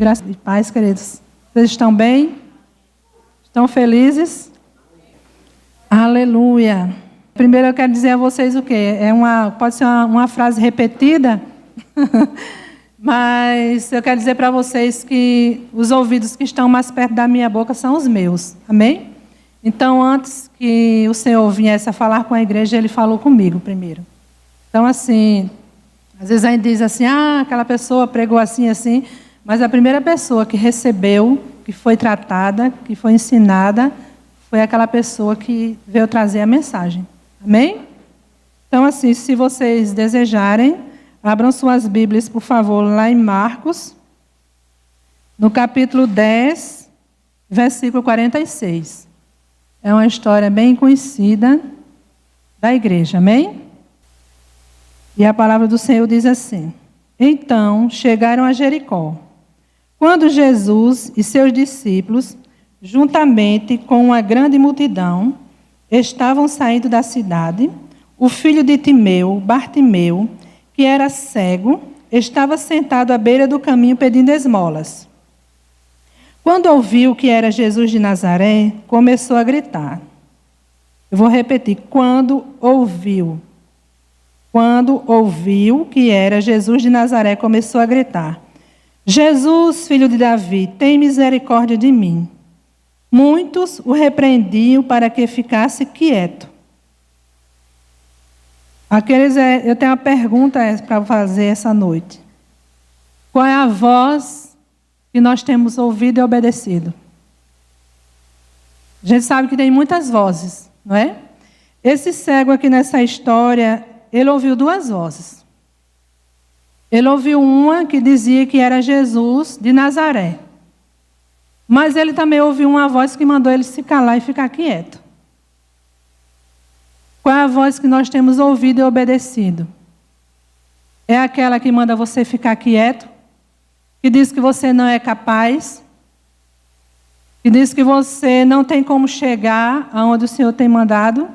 Graça e paz, queridos. Vocês estão bem? Estão felizes? Aleluia. Primeiro eu quero dizer a vocês o quê? Pode ser uma frase repetida, mas eu quero dizer para vocês que os ouvidos que estão mais perto da minha boca são os meus. Amém? Então, antes que o Senhor viesse a falar com a igreja, Ele falou comigo primeiro. Então, assim, às vezes a gente diz assim, aquela pessoa pregou assim, assim, mas a primeira pessoa que recebeu, que foi tratada, que foi ensinada, foi aquela pessoa que veio trazer a mensagem. Amém? Então, assim, se vocês desejarem, abram suas Bíblias, por favor, lá em Marcos, no capítulo 10, versículo 46. É uma história bem conhecida da igreja, amém? E a palavra do Senhor diz assim: Então chegaram a Jericó. Quando Jesus e seus discípulos, juntamente com uma grande multidão, estavam saindo da cidade, o filho de Timeu, Bartimeu, que era cego, estava sentado à beira do caminho pedindo esmolas. Quando ouviu que era Jesus de Nazaré, começou a gritar. Eu vou repetir. Quando ouviu que era Jesus de Nazaré, começou a gritar: Jesus, filho de Davi, tem misericórdia de mim. Muitos o repreendiam para que ficasse quieto. Eu tenho uma pergunta para fazer essa noite. Qual é a voz que nós temos ouvido e obedecido? A gente sabe que tem muitas vozes, não é? Esse cego aqui nessa história, ele ouviu duas vozes. Ele ouviu uma que dizia que era Jesus de Nazaré. Mas ele também ouviu uma voz que mandou ele se calar e ficar quieto. Qual é a voz que nós temos ouvido e obedecido? É aquela que manda você ficar quieto? Que diz que você não é capaz? Que diz que você não tem como chegar aonde o Senhor tem mandado?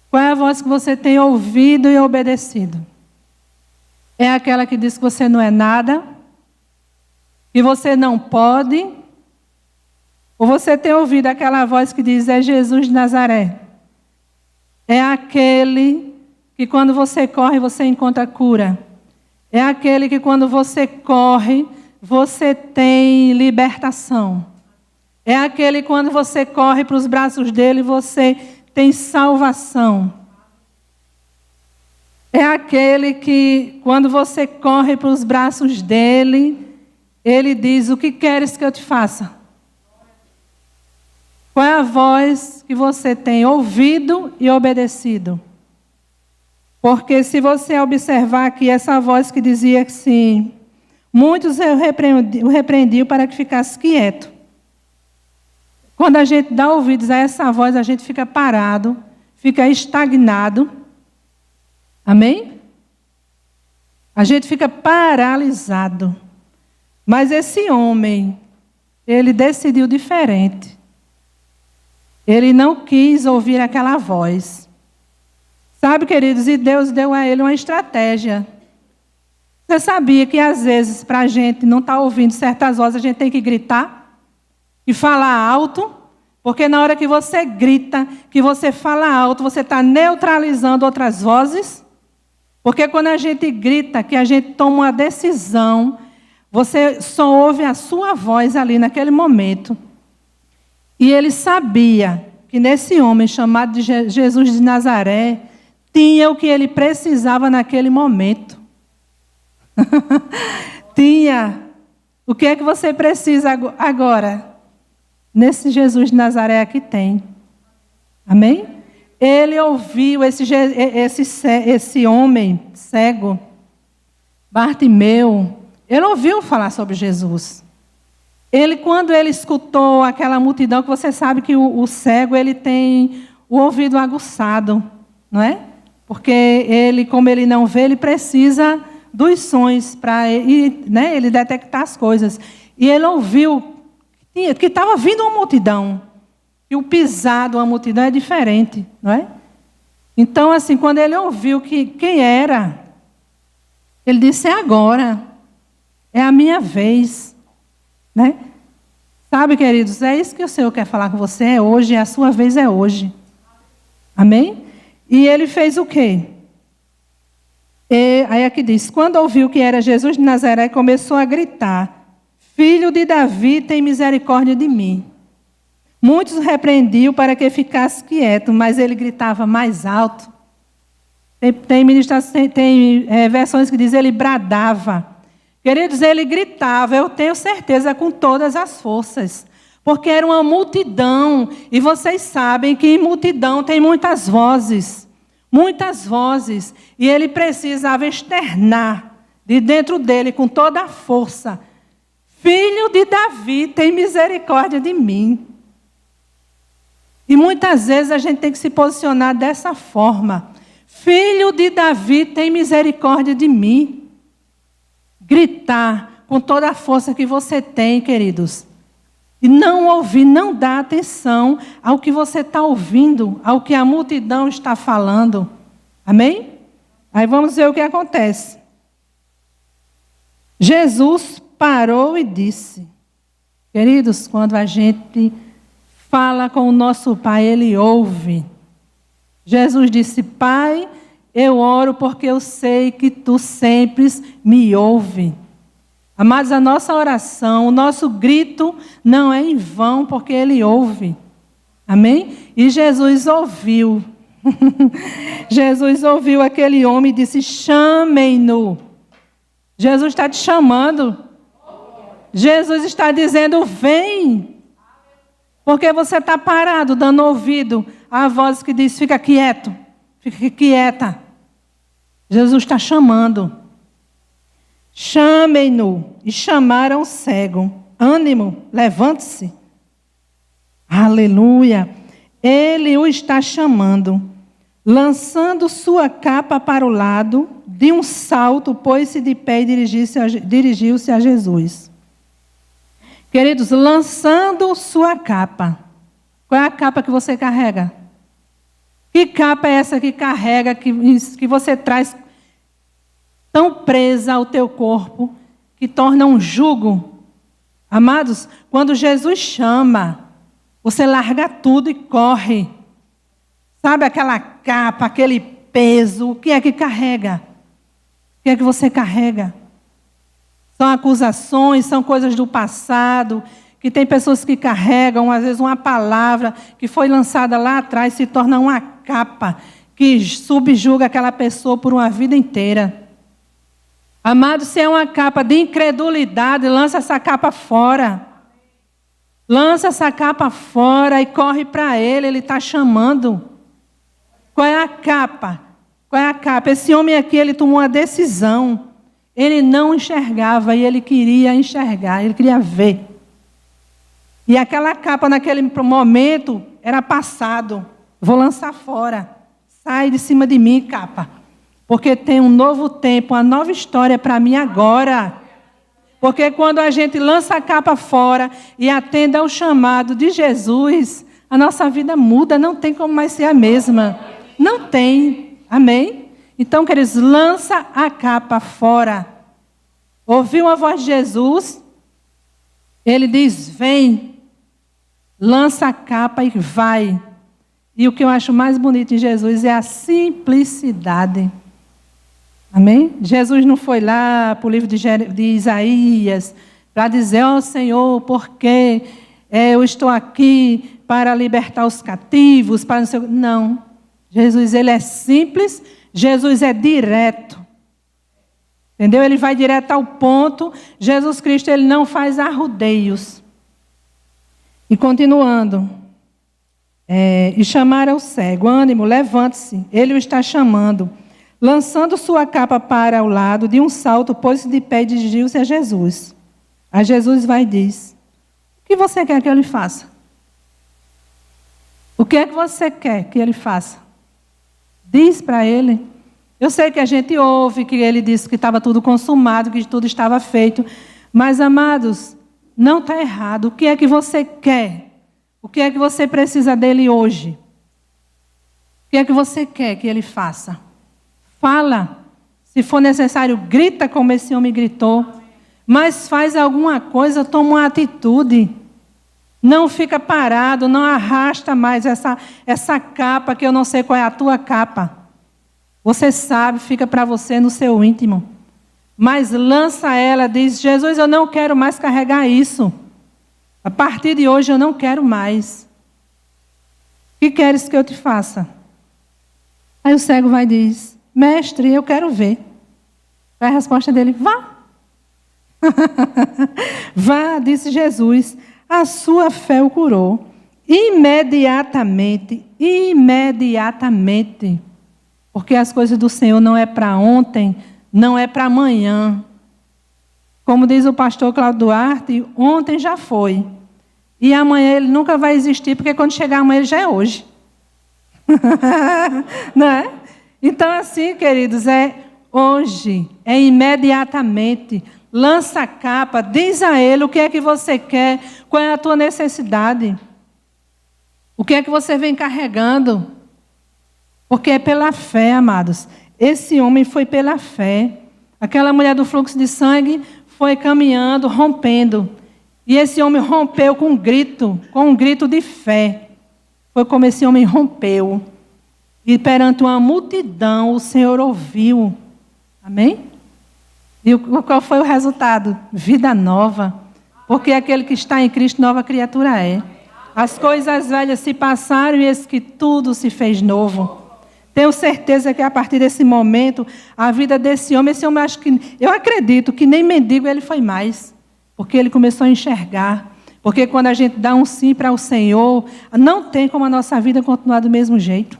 Qual é a voz que você tem ouvido e obedecido? É aquela que diz que você não é nada? Que você não pode? Ou você tem ouvido aquela voz que diz, é Jesus de Nazaré? É aquele que quando você corre, você encontra cura. É aquele que quando você corre, você tem libertação. É aquele que quando você corre para os braços dele, você tem salvação. É aquele que quando você corre para os braços dele, ele diz, o que queres que eu te faça? Qual é a voz que você tem ouvido e obedecido? Porque se você observar aqui essa voz que dizia assim, muitos o repreendiam para que ficasse quieto. Quando a gente dá ouvidos a essa voz, a gente fica parado, fica estagnado. Amém? A gente fica paralisado. Mas esse homem, ele decidiu diferente. Ele não quis ouvir aquela voz. Sabe, queridos, e Deus deu a ele uma estratégia. Você sabia que às vezes, para a gente não estar ouvindo certas vozes, a gente tem que gritar e falar alto? Porque na hora que você grita, que você fala alto, você está neutralizando outras vozes. Porque quando a gente grita, que a gente toma uma decisão, você só ouve a sua voz ali naquele momento. E ele sabia que nesse homem chamado de Jesus de Nazaré, tinha o que ele precisava naquele momento. Tinha. O que é que você precisa agora? Nesse Jesus de Nazaré aqui tem. Amém? Ele ouviu esse homem cego, Bartimeu, ele ouviu falar sobre Jesus. Quando ele escutou aquela multidão, que você sabe que o cego ele tem o ouvido aguçado, não é? Porque ele, como ele não vê, ele precisa dos sons para ele detectar as coisas. E ele ouviu que estava vindo uma multidão. E o pisar de uma multidão é diferente, não é? Então, assim, quando ele ouviu quem era, ele disse, é agora, é a minha vez. né? Sabe, queridos, é isso que o Senhor quer falar com você, é hoje, a sua vez é hoje. Amém? E ele fez o quê? Aí aqui diz, quando ouviu que era Jesus de Nazaré, começou a gritar, Filho de Davi, tem misericórdia de mim. Muitos o repreendiam para que ficasse quieto, mas ele gritava mais alto. Tem versões que dizem ele bradava. Queridos, ele gritava, eu tenho certeza, com todas as forças. Porque era uma multidão, e vocês sabem que em multidão tem muitas vozes. Muitas vozes, e ele precisava externar de dentro dele com toda a força. Filho de Davi, tem misericórdia de mim. E muitas vezes a gente tem que se posicionar dessa forma. Filho de Davi, tem misericórdia de mim. Gritar com toda a força que você tem, queridos. E não ouvir, não dar atenção ao que você está ouvindo, ao que a multidão está falando. Amém? Aí vamos ver o que acontece. Jesus parou e disse. Queridos, quando a gente fala com o nosso Pai, Ele ouve. Jesus disse, Pai, eu oro porque eu sei que Tu sempre me ouve. Amados, a nossa oração, o nosso grito não é em vão, porque Ele ouve. Amém? E Jesus ouviu. Jesus ouviu aquele homem e disse, chamem-no. Jesus está te chamando. Jesus está dizendo, vem. Porque você está parado, dando ouvido à voz que diz, fica quieto, fica quieta. Jesus está chamando. Chamem-no. E chamaram o cego. Ânimo, levante-se. Aleluia. Ele o está chamando. Lançando sua capa para o lado, de um salto, pôs-se de pé e dirigiu-se a Jesus. Queridos, lançando sua capa. Qual é a capa que você carrega? Que capa é essa que carrega, que você traz tão presa ao teu corpo, que torna um jugo? Amados, quando Jesus chama, você larga tudo e corre. Sabe aquela capa, aquele peso, o que é que carrega? O que é que você carrega? São acusações, são coisas do passado, que tem pessoas que carregam, às vezes, uma palavra que foi lançada lá atrás, se torna uma capa que subjuga aquela pessoa por uma vida inteira. Amado, se é uma capa de incredulidade, lança essa capa fora. Lança essa capa fora e corre para Ele está chamando. Qual é a capa? Qual é a capa? Esse homem aqui, ele tomou uma decisão. Ele não enxergava e ele queria enxergar, ele queria ver. E aquela capa naquele momento era passado. Vou lançar fora. Sai de cima de mim, capa. Porque tem um novo tempo, uma nova história para mim agora. Porque quando a gente lança a capa fora e atende ao chamado de Jesus, a nossa vida muda, não tem como mais ser a mesma. Não tem. Amém? Então, queridos, lança a capa fora. Ouviu a voz de Jesus? Ele diz, vem. Lança a capa e vai. E o que eu acho mais bonito em Jesus é a simplicidade. Amém? Jesus não foi lá para o livro de Isaías para dizer, ó Senhor, porque eu estou aqui para libertar os cativos, para não sei o... Não. Jesus, ele é simples, Jesus é direto. Entendeu? Ele vai direto ao ponto. Jesus Cristo, ele não faz arrudeios. E continuando. E chamaram o cego, ânimo, levante-se, ele o está chamando. Lançando sua capa para o lado, de um salto, pôs-se de pé e dirigiu-se a Jesus. A Jesus vai e diz, o que você quer que eu lhe faça? O que é que você quer que ele faça? Diz para ele. Eu sei que a gente ouve que ele disse que estava tudo consumado, que tudo estava feito. Mas, amados, não está errado. O que é que você quer? O que é que você precisa dele hoje? O que é que você quer que ele faça? Fala. Se for necessário, grita como esse homem gritou. mas faz alguma coisa, toma uma atitude. Não fica parado, não arrasta mais essa capa, que eu não sei qual é a tua capa. Você sabe, fica para você no seu íntimo. Mas lança ela, diz: Jesus, eu não quero mais carregar isso. A partir de hoje eu não quero mais. O que queres que eu te faça? Aí o cego vai e diz: mestre, eu quero ver. Qual é a resposta dele? Vá. Vá, disse Jesus, a sua fé o curou. Imediatamente. Porque as coisas do Senhor não é para ontem, não é para amanhã. Como diz o pastor Cláudio Duarte, ontem já foi. E amanhã ele nunca vai existir, porque quando chegar amanhã ele já é hoje. Não é? Então, assim, queridos, é hoje, é imediatamente. Lança a capa, diz a ele o que é que você quer, qual é a tua necessidade. O que é que você vem carregando? Porque é pela fé, amados. Esse homem foi pela fé. Aquela mulher do fluxo de sangue foi caminhando, rompendo. E esse homem rompeu com um grito de fé. Foi como esse homem rompeu. E perante uma multidão, o Senhor ouviu. Amém? E qual foi o resultado? Vida nova. Porque aquele que está em Cristo, nova criatura é. As coisas velhas se passaram e eis que tudo se fez novo. Tenho certeza que a partir desse momento, a vida desse homem, esse homem, eu acredito que nem mendigo ele foi mais. Porque ele começou a enxergar. Porque quando a gente dá um sim para o Senhor, não tem como a nossa vida continuar do mesmo jeito.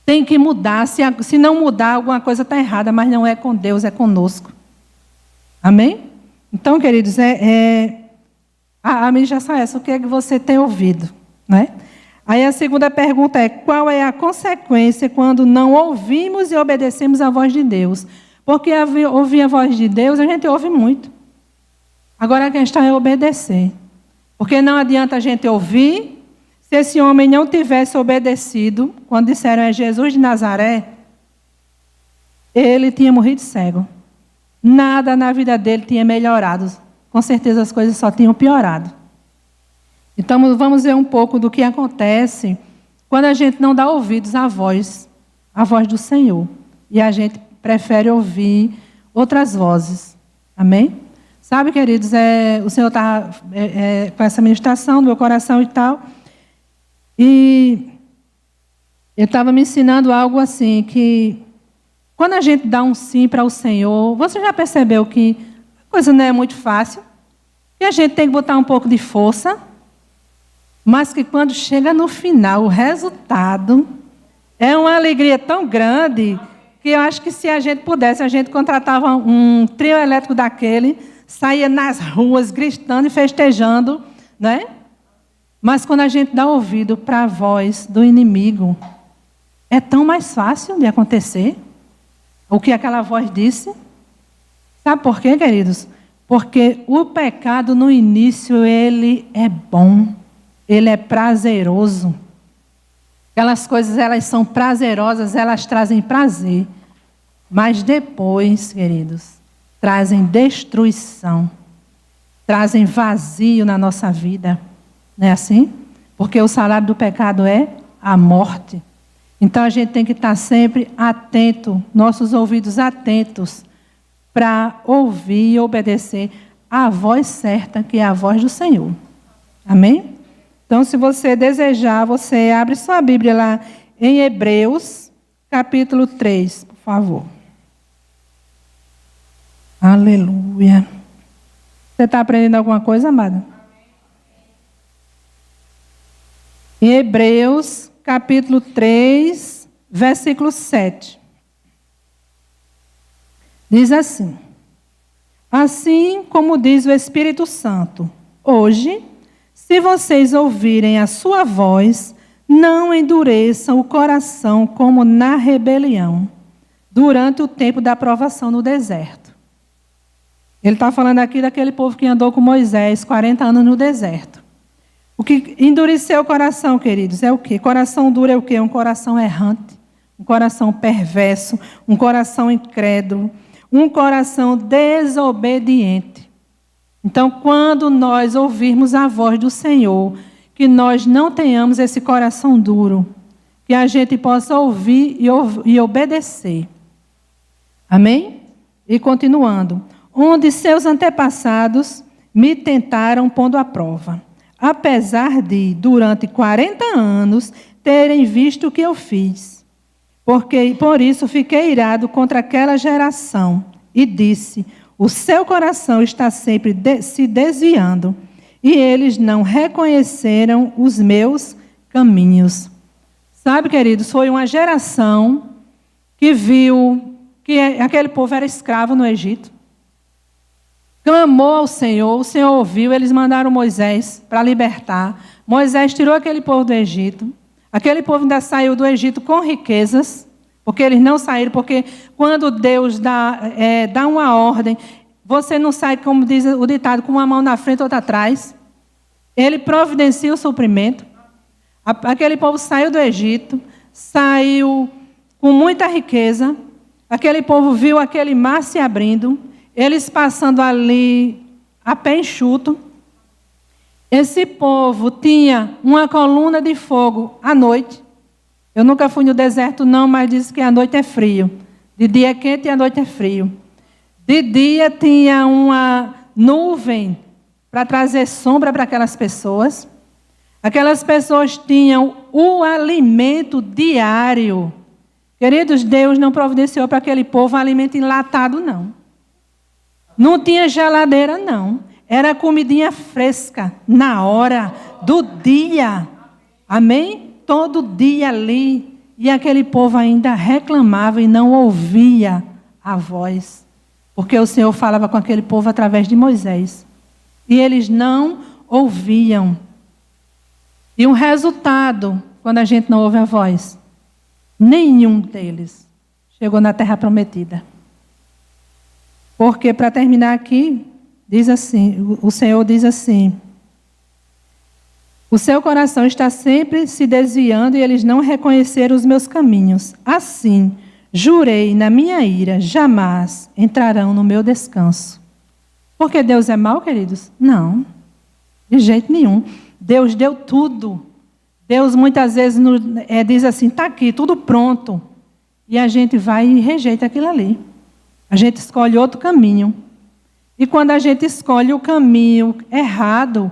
Tem que mudar. Se não mudar, alguma coisa está errada, mas não é com Deus, é conosco. Amém? Então, queridos, a ministração é essa. O que é que você tem ouvido? Né? Aí a segunda pergunta é: qual é a consequência quando não ouvimos e obedecemos a voz de Deus? Porque ouvir a voz de Deus, a gente ouve muito. Agora a questão é obedecer. Porque não adianta a gente ouvir. Se esse homem não tivesse obedecido, quando disseram é Jesus de Nazaré, ele tinha morrido cego. Nada na vida dele tinha melhorado. Com certeza as coisas só tinham piorado. Então vamos ver um pouco do que acontece quando a gente não dá ouvidos à voz do Senhor. E a gente prefere ouvir outras vozes. Amém? Sabe, queridos, o Senhor está com essa ministração do meu coração e tal. E ele estava me ensinando algo assim, que quando a gente dá um sim para o Senhor, você já percebeu que a coisa não é muito fácil, que a gente tem que botar um pouco de força, mas que quando chega no final, o resultado é uma alegria tão grande que eu acho que se a gente pudesse, a gente contratava um trio elétrico daquele, saía nas ruas gritando e festejando, né? Mas quando a gente dá ouvido para a voz do inimigo, é tão mais fácil de acontecer o que aquela voz disse. Sabe por quê, queridos? Porque o pecado no início, ele é bom, ele é prazeroso. Aquelas coisas, elas são prazerosas, elas trazem prazer. Mas depois, queridos, trazem destruição, trazem vazio na nossa vida. Não é assim? Porque o salário do pecado é a morte. Então a gente tem que estar sempre atento, nossos ouvidos atentos, para ouvir e obedecer a voz certa, que é a voz do Senhor. Amém? Então, se você desejar, você abre sua Bíblia lá em Hebreus, capítulo 3, por favor. Aleluia. Você está aprendendo alguma coisa, amada? Em Hebreus, capítulo 3, versículo 7. Diz assim: assim como diz o Espírito Santo, hoje, se vocês ouvirem a sua voz, não endureçam o coração como na rebelião, durante o tempo da provação no deserto. Ele está falando aqui daquele povo que andou com Moisés 40 anos no deserto. O que endureceu o coração, queridos, é o quê? Coração duro é o quê? Um coração errante, um coração perverso, um coração incrédulo, um coração desobediente. Então, quando nós ouvirmos a voz do Senhor, que nós não tenhamos esse coração duro, que a gente possa ouvir e obedecer. Amém? E continuando. Onde seus antepassados me tentaram pondo à prova, apesar de, durante 40 anos, terem visto o que eu fiz. Porque, por isso, fiquei irado contra aquela geração e disse: o seu coração está sempre se desviando, e eles não reconheceram os meus caminhos. Sabe, queridos, foi uma geração que viu que aquele povo era escravo no Egito. Clamou ao Senhor, o Senhor ouviu, eles mandaram Moisés para libertar. Moisés tirou aquele povo do Egito. Aquele povo ainda saiu do Egito com riquezas, porque eles não saíram, porque quando Deus dá uma ordem, você não sai, como diz o ditado, com uma mão na frente e outra atrás. Ele providencia o suprimento. Aquele povo saiu do Egito, saiu com muita riqueza. Aquele povo viu aquele mar se abrindo, eles passando ali a pé enxuto. Esse povo tinha uma coluna de fogo à noite. Eu nunca fui no deserto não, mas diz que à noite é frio. De dia é quente e à noite é frio. De dia tinha uma nuvem para trazer sombra para aquelas pessoas. Aquelas pessoas tinham o alimento diário. Queridos, Deus não providenciou para aquele povo alimento enlatado, não. Não tinha geladeira, não. Era comidinha fresca, na hora do dia. Amém? Todo dia ali. E aquele povo ainda reclamava e não ouvia a voz. Porque o Senhor falava com aquele povo através de Moisés. E eles não ouviam. E um resultado, quando a gente não ouve a voz, nenhum deles chegou na terra prometida. Porque, para terminar aqui, diz assim, o Senhor diz assim: o seu coração está sempre se desviando e eles não reconheceram os meus caminhos. Assim, jurei na minha ira, jamais entrarão no meu descanso. Porque Deus é mau, queridos? Não, de jeito nenhum. Deus deu tudo. Deus muitas vezes diz assim, está aqui, tudo pronto. E a gente vai e rejeita aquilo ali. A gente escolhe outro caminho. E quando a gente escolhe o caminho errado,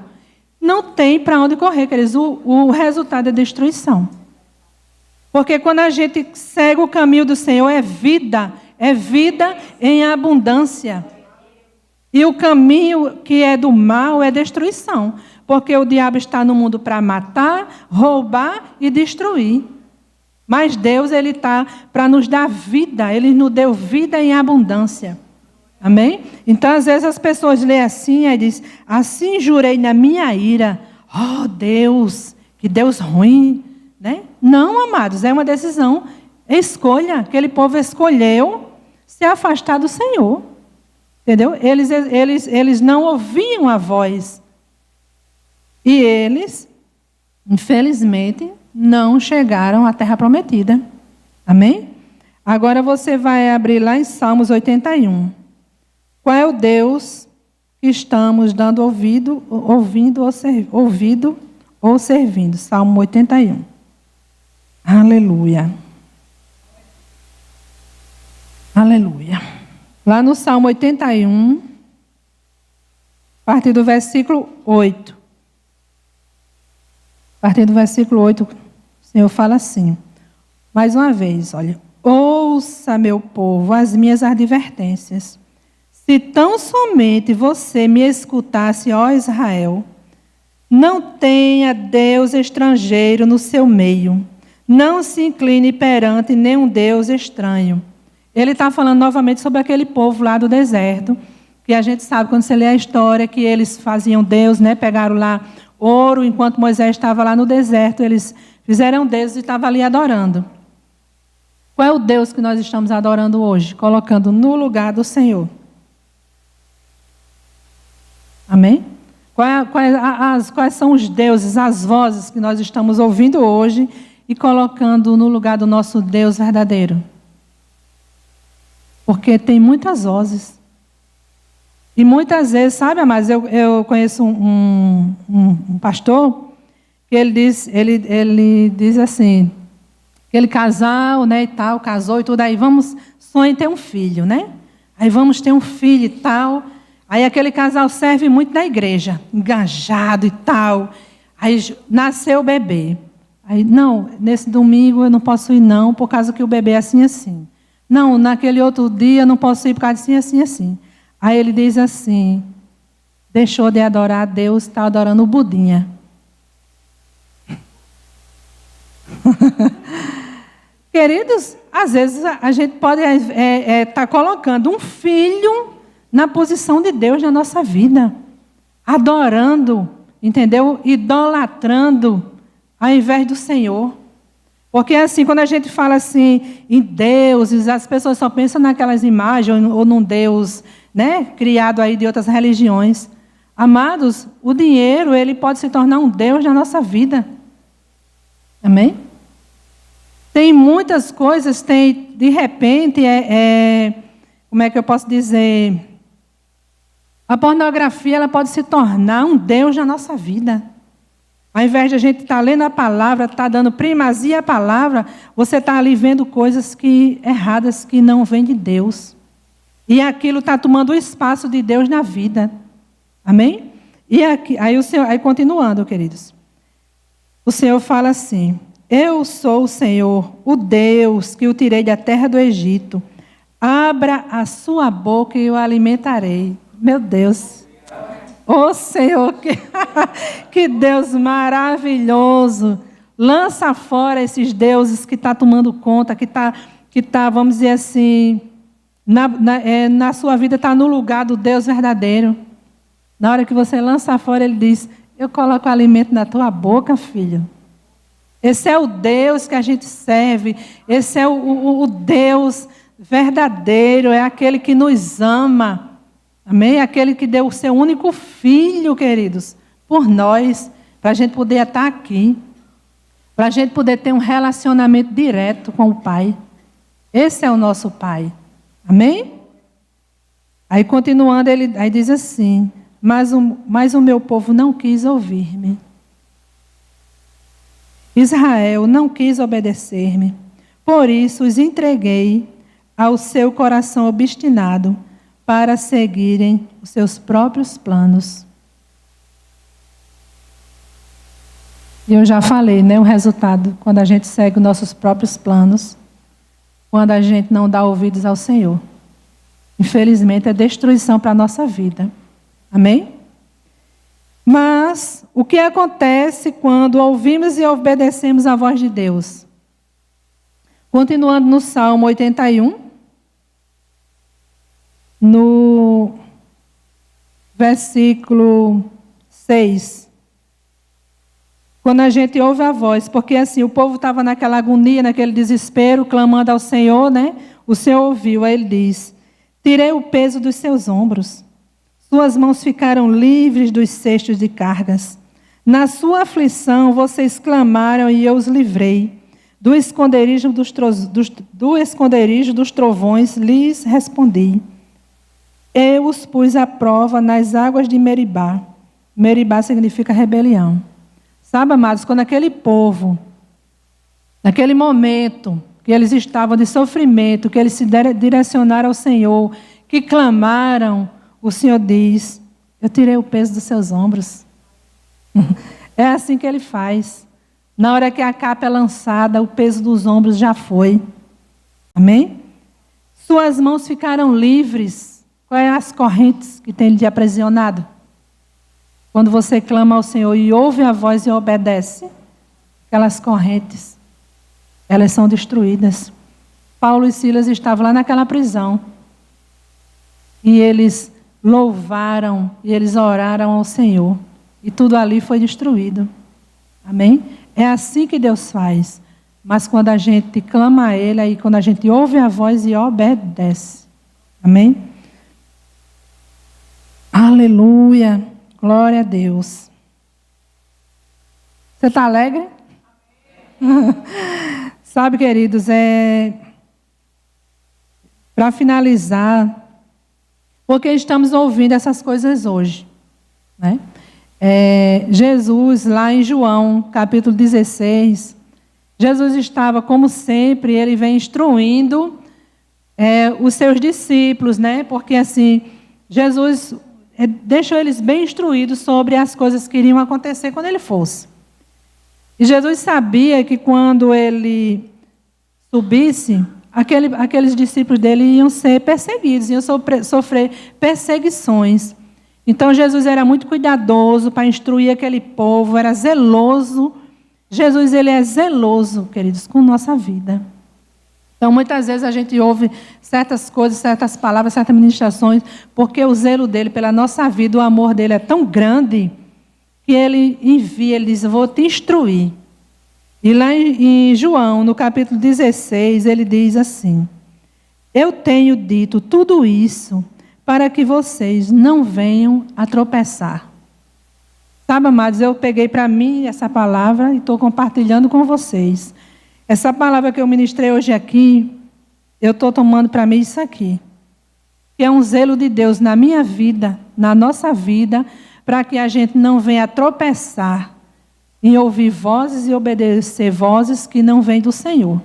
não tem para onde correr, queridos. O resultado é destruição. Porque quando a gente segue o caminho do Senhor, é vida em abundância. E o caminho que é do mal é destruição. Porque o diabo está no mundo para matar, roubar e destruir. Mas Deus, Ele está para nos dar vida. Ele nos deu vida em abundância. Amém? Então, às vezes, as pessoas lêem assim e dizem, assim jurei na minha ira. Oh, Deus, que Deus ruim. Né? Não, amados, é uma decisão. Escolha. Aquele povo escolheu se afastar do Senhor. Entendeu? Eles não ouviam a voz. E eles, infelizmente, não chegaram à terra prometida. Amém? Agora você vai abrir lá em Salmos 81. Qual é o Deus que estamos dando ouvido ou servindo? Salmo 81. Aleluia. Aleluia. Lá no Salmo 81, a partir do versículo 8. A partir do versículo 8, o Senhor fala assim. Mais uma vez, olha. Ouça, meu povo, as minhas advertências. Se tão somente você me escutasse, ó Israel, não tenha Deus estrangeiro no seu meio. Não se incline perante nenhum Deus estranho. Ele está falando novamente sobre aquele povo lá do deserto, que a gente sabe, quando você lê a história, que eles faziam Deus, né? Pegaram lá ouro, enquanto Moisés estava lá no deserto, eles fizeram Deus e estavam ali adorando. Qual é o Deus que nós estamos adorando hoje? Colocando no lugar do Senhor. Amém? Quais são os deuses, as vozes que nós estamos ouvindo hoje e colocando no lugar do nosso Deus verdadeiro? Porque tem muitas vozes. E muitas vezes, sabe, amados, eu conheço um pastor que ele diz assim, aquele casal, né, e tal, casou e tudo, aí sonha em ter um filho, né? Aí vamos ter um filho e tal. Aí aquele casal serve muito na igreja, engajado e tal. Aí nasceu o bebê. Aí, não, nesse domingo eu não posso ir não, por causa que o bebê é assim, assim. Não, naquele outro dia eu não posso ir por causa de assim, assim, assim. Aí ele diz assim, deixou de adorar a Deus, está adorando o Budinha. Queridos, às vezes a gente pode estar colocando um filho na posição de Deus na nossa vida. Adorando, entendeu? Idolatrando, ao invés do Senhor. Porque assim, quando a gente fala assim em deuses, as pessoas só pensam naquelas imagens ou num Deus, né, criado aí de outras religiões. Amados, o dinheiro, ele pode se tornar um Deus na nossa vida. Amém? Tem muitas coisas, de repente, como é que eu posso dizer? A pornografia, ela pode se tornar um Deus na nossa vida. Ao invés de a gente estar lendo a palavra, estar dando primazia à palavra, você está ali vendo coisas erradas que não vêm de Deus. E aquilo está tomando o espaço de Deus na vida. Amém? E aí continuando, queridos. O Senhor fala assim, eu sou o Senhor, o Deus que o tirei da terra do Egito. Abra a sua boca e eu alimentarei. Meu Deus. Ô Senhor, que Deus maravilhoso. Lança fora esses deuses que estão tomando conta, que tá, vamos dizer assim, na sua vida está no lugar do Deus verdadeiro. Na hora que você lança fora, ele diz, eu coloco o alimento na tua boca, filho. Esse é o Deus que a gente serve. Esse é o Deus verdadeiro, é aquele que nos ama. Amém? Aquele que deu o seu único filho, queridos, por nós, para a gente poder estar aqui, para a gente poder ter um relacionamento direto com o Pai. Esse é o nosso Pai. Amém? Aí continuando, aí diz assim, mas o meu povo não quis ouvir-me. Israel não quis obedecer-me. Por isso os entreguei ao seu coração obstinado, para seguirem os seus próprios planos. E eu já falei, né, o resultado, quando a gente segue os nossos próprios planos, quando a gente não dá ouvidos ao Senhor. Infelizmente, é destruição para a nossa vida. Amém? Mas, o que acontece quando ouvimos e obedecemos a voz de Deus? Continuando no Salmo 81, no versículo 6. Quando a gente ouve a voz, porque assim, o povo estava naquela agonia, naquele desespero, clamando ao Senhor, né? O Senhor ouviu, aí ele diz, tirei o peso dos seus ombros, suas mãos ficaram livres dos cestos de cargas. Na sua aflição, vocês clamaram e eu os livrei. Do esconderijo dos trovões lhes respondi. Eu os pus à prova nas águas de Meribá. Meribá significa rebelião. Sabe, amados, quando aquele povo, naquele momento que eles estavam de sofrimento, que eles se direcionaram ao Senhor, que clamaram, o Senhor diz, eu tirei o peso dos seus ombros. É assim que Ele faz. Na hora que a capa é lançada, o peso dos ombros já foi. Amém? Suas mãos ficaram livres. Quais são as correntes que tem lhe aprisionado? Quando você clama ao Senhor e ouve a voz e obedece, aquelas correntes, elas são destruídas. Paulo e Silas estavam lá naquela prisão. E eles louvaram, e eles oraram ao Senhor. E tudo ali foi destruído. Amém? É assim que Deus faz. Mas quando a gente clama a Ele, aí quando a gente ouve a voz e obedece. Amém? Aleluia. Glória a Deus. Você está alegre? Sabe, queridos, para finalizar, porque estamos ouvindo essas coisas hoje, né? Jesus, lá em João, capítulo 16, Jesus estava, como sempre, ele vem instruindo os seus discípulos, né? Porque assim, Jesus deixou eles bem instruídos sobre as coisas que iriam acontecer quando ele fosse. E Jesus sabia que quando ele subisse, aqueles discípulos dele iam ser perseguidos, iam sofrer perseguições. Então Jesus era muito cuidadoso para instruir aquele povo, era zeloso. Jesus, ele é zeloso, queridos, com nossa vida. Então, muitas vezes a gente ouve certas coisas, certas palavras, certas ministrações, porque o zelo dele pela nossa vida, o amor dele é tão grande, que ele envia, ele diz, vou te instruir. E lá em João, no capítulo 16, ele diz assim, eu tenho dito tudo isso para que vocês não venham a tropeçar. Sabe, amados, eu peguei para mim essa palavra e estou compartilhando com vocês. Essa palavra que eu ministrei hoje aqui, eu estou tomando para mim isso aqui. Que é um zelo de Deus na minha vida, na nossa vida, para que a gente não venha a tropeçar em ouvir vozes e obedecer vozes que não vêm do Senhor.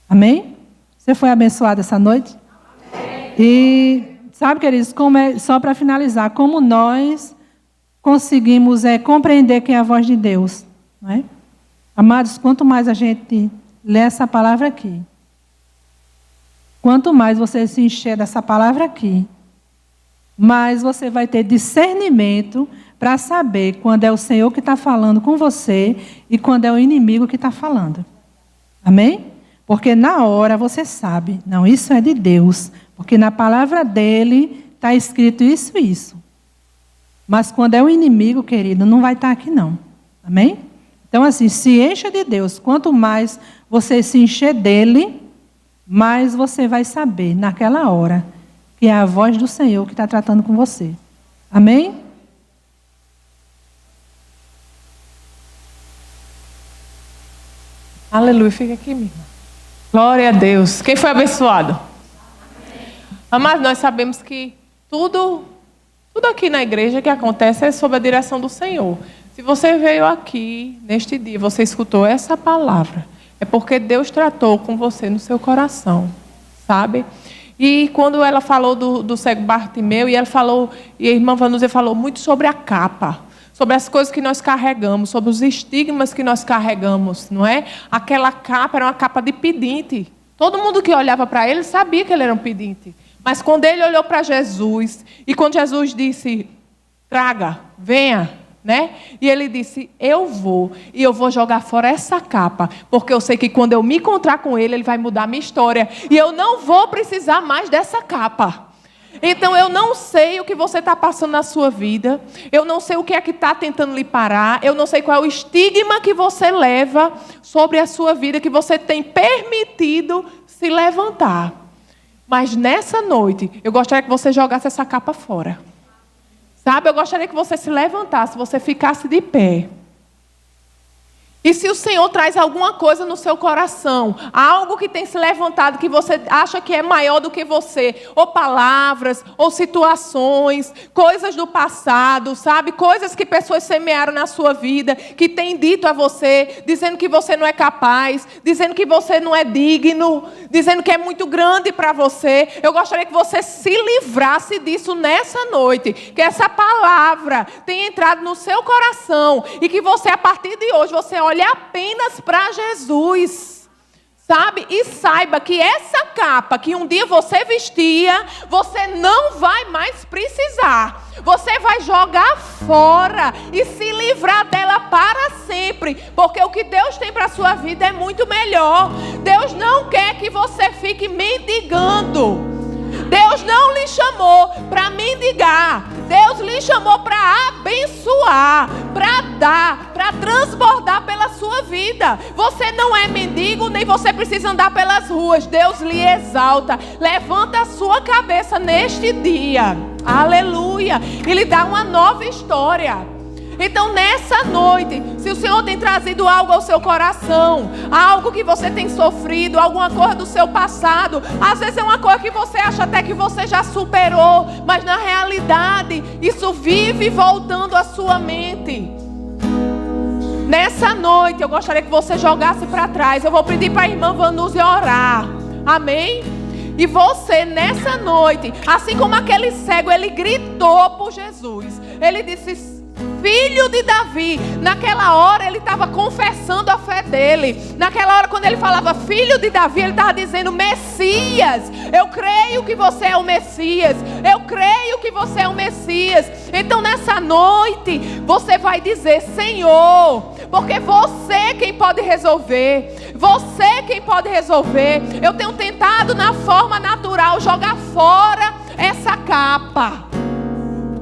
Amém? Você foi abençoado essa noite? Amém. E sabe, queridos, só para finalizar, como nós conseguimos compreender quem é a voz de Deus, não é? Amados, quanto mais a gente lê essa palavra aqui, quanto mais você se encher dessa palavra aqui, mais você vai ter discernimento para saber quando é o Senhor que está falando com você e quando é o inimigo que está falando. Amém? Porque na hora você sabe, não, isso é de Deus, porque na palavra dele está escrito isso e isso. Mas quando é o inimigo, querido, não vai estar aqui não. Amém? Então assim, se encha de Deus, quanto mais você se encher dele, mais você vai saber naquela hora que é a voz do Senhor que está tratando com você. Amém? Aleluia, fica aqui, minha irmã. Glória a Deus. Quem foi abençoado? Mas nós sabemos que tudo aqui na igreja que acontece é sob a direção do Senhor. Se você veio aqui neste dia, você escutou essa palavra, é porque Deus tratou com você no seu coração, sabe? E quando ela falou do cego Bartimeu, e a irmã Vanusa falou muito sobre a capa, sobre as coisas que nós carregamos, sobre os estigmas que nós carregamos, não é? Aquela capa era uma capa de pedinte. Todo mundo que olhava para ele sabia que ele era um pedinte. Mas quando ele olhou para Jesus, e quando Jesus disse, traga, venha, né? E ele disse, eu vou jogar fora essa capa, porque eu sei que quando eu me encontrar com ele, ele vai mudar a minha história, e eu não vou precisar mais dessa capa. Então eu não sei o que você está passando na sua vida, eu não sei o que é que está tentando lhe parar, eu não sei qual é o estigma que você leva sobre a sua vida, que você tem permitido se levantar. Mas nessa noite, eu gostaria que você jogasse essa capa fora. Sabe, eu gostaria que você se levantasse, você ficasse de pé. E se o Senhor traz alguma coisa no seu coração, algo que tem se levantado, que você acha que é maior do que você, ou palavras, ou situações, coisas do passado, sabe? Coisas que pessoas semearam na sua vida, que têm dito a você, dizendo que você não é capaz, dizendo que você não é digno, dizendo que é muito grande para você. Eu gostaria que você se livrasse disso nessa noite, que essa palavra tenha entrado no seu coração e que você, a partir de hoje, você olhe apenas para Jesus, sabe? E saiba que essa capa que um dia você vestia, você não vai mais precisar. Você vai jogar fora e se livrar dela para sempre, porque o que Deus tem para a sua vida é muito melhor. Deus não quer que você fique mendigando. Deus não lhe chamou para mendigar. Deus lhe chamou para abençoar, para dar, para transbordar pela sua vida. Você não é mendigo, nem você precisa andar pelas ruas. Deus lhe exalta. Levanta a sua cabeça neste dia. Aleluia. E lhe dá uma nova história. Então nessa noite, se o Senhor tem trazido algo ao seu coração, algo que você tem sofrido, alguma coisa do seu passado, às vezes é uma coisa que você acha até que você já superou, mas na realidade isso vive voltando à sua mente. Nessa noite eu gostaria que você jogasse para trás. Eu vou pedir para a irmã Vanusa orar. Amém? E você nessa noite, assim como aquele cego, ele gritou por Jesus. Ele disse: Filho de Davi. Naquela hora ele estava confessando a fé dele. Naquela hora, quando ele falava Filho de Davi, ele estava dizendo: Messias, eu creio que você é o Messias. Eu creio que você é o Messias. Então nessa noite você vai dizer: Senhor, porque você quem pode resolver. Você quem pode resolver. Eu tenho tentado na forma natural jogar fora essa capa,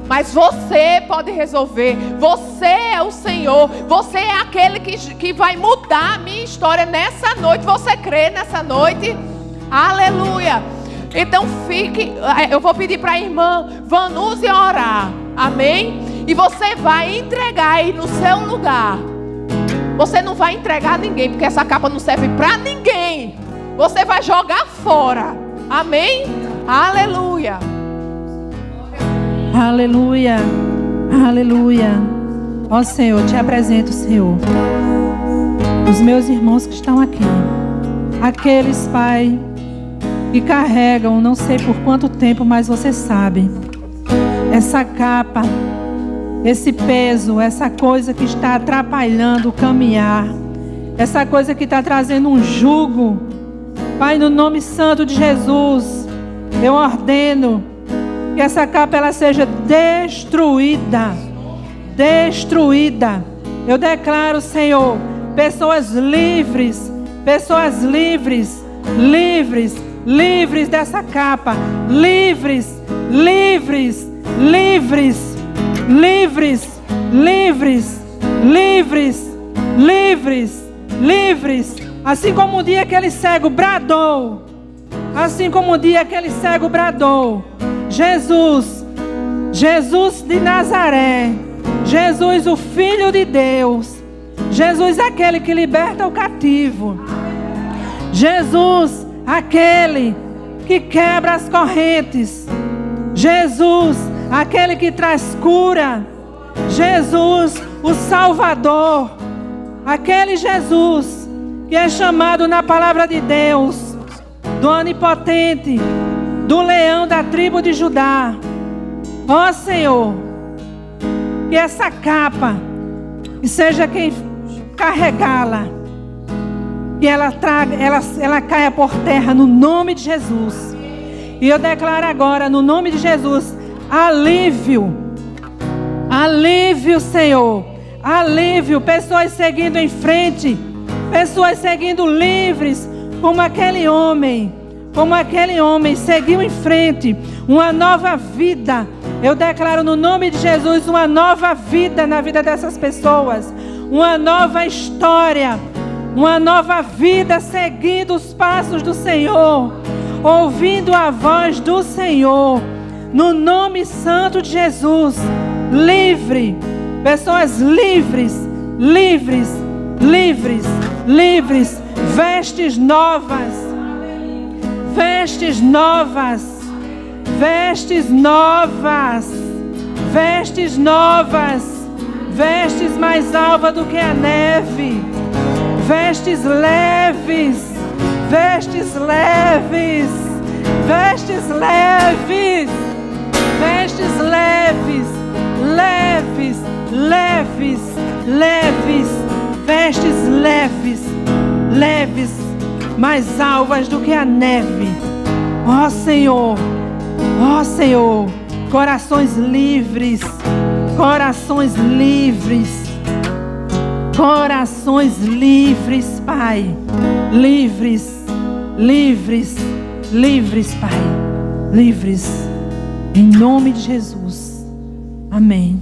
mas você pode resolver. Você é o Senhor. Você é aquele que vai mudar a minha história nessa noite. Você crê nessa noite? Aleluia. Então eu vou pedir para a irmã Vanusa orar. Amém? E você vai entregar aí no seu lugar. Você não vai entregar a ninguém, porque essa capa não serve para ninguém. Você vai jogar fora. Amém? Aleluia. Aleluia, aleluia. Ó Senhor, te apresento, Senhor, os meus irmãos que estão aqui. Aqueles, Pai, que carregam, não sei por quanto tempo, mas você sabe, essa capa, esse peso, essa coisa que está atrapalhando o caminhar, essa coisa que está trazendo um jugo. Pai, no nome santo de Jesus, eu ordeno que essa capa ela seja destruída. Destruída. Eu declaro, Senhor, pessoas livres. Pessoas livres. Livres. Livres dessa capa. Livres. Livres. Livres. Livres. Livres. Livres. Livres. Livres. Assim como o dia aquele cego bradou. Assim como o dia aquele cego bradou. Jesus, Jesus de Nazaré, Jesus o Filho de Deus, Jesus aquele que liberta o cativo, Jesus aquele que quebra as correntes, Jesus aquele que traz cura, Jesus o Salvador, aquele Jesus que é chamado na palavra de Deus, do Onipotente, do leão da tribo de Judá. Ó Senhor, que essa capa, que seja quem carregá-la, que ela traga, ela caia por terra no nome de Jesus. E eu declaro agora, no nome de Jesus, alívio, alívio, Senhor, alívio, pessoas seguindo em frente, pessoas seguindo livres, como aquele homem seguiu em frente, uma nova vida. Eu declaro no nome de Jesus uma nova vida na vida dessas pessoas, uma nova história, uma nova vida seguindo os passos do Senhor, ouvindo a voz do Senhor, no nome santo de Jesus. Livre, pessoas livres, livres, livres, livres, vestes novas. Vestes novas, vestes novas, vestes novas, vestes mais alvas do que a neve, vestes leves, vestes leves, vestes leves, vestes leves, leves, leves, leves, vestes leves, leves, mais alvas do que a neve. Ó Senhor, corações livres, corações livres, corações livres, Pai, livres, livres, livres, Pai, livres, em nome de Jesus, amém.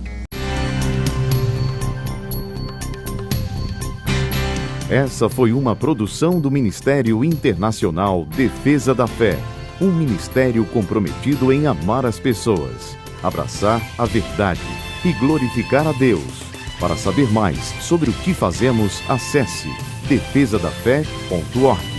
Essa foi uma produção do Ministério Internacional Defesa da Fé, um ministério comprometido em amar as pessoas, abraçar a verdade e glorificar a Deus. Para saber mais sobre o que fazemos, acesse defesadafé.org.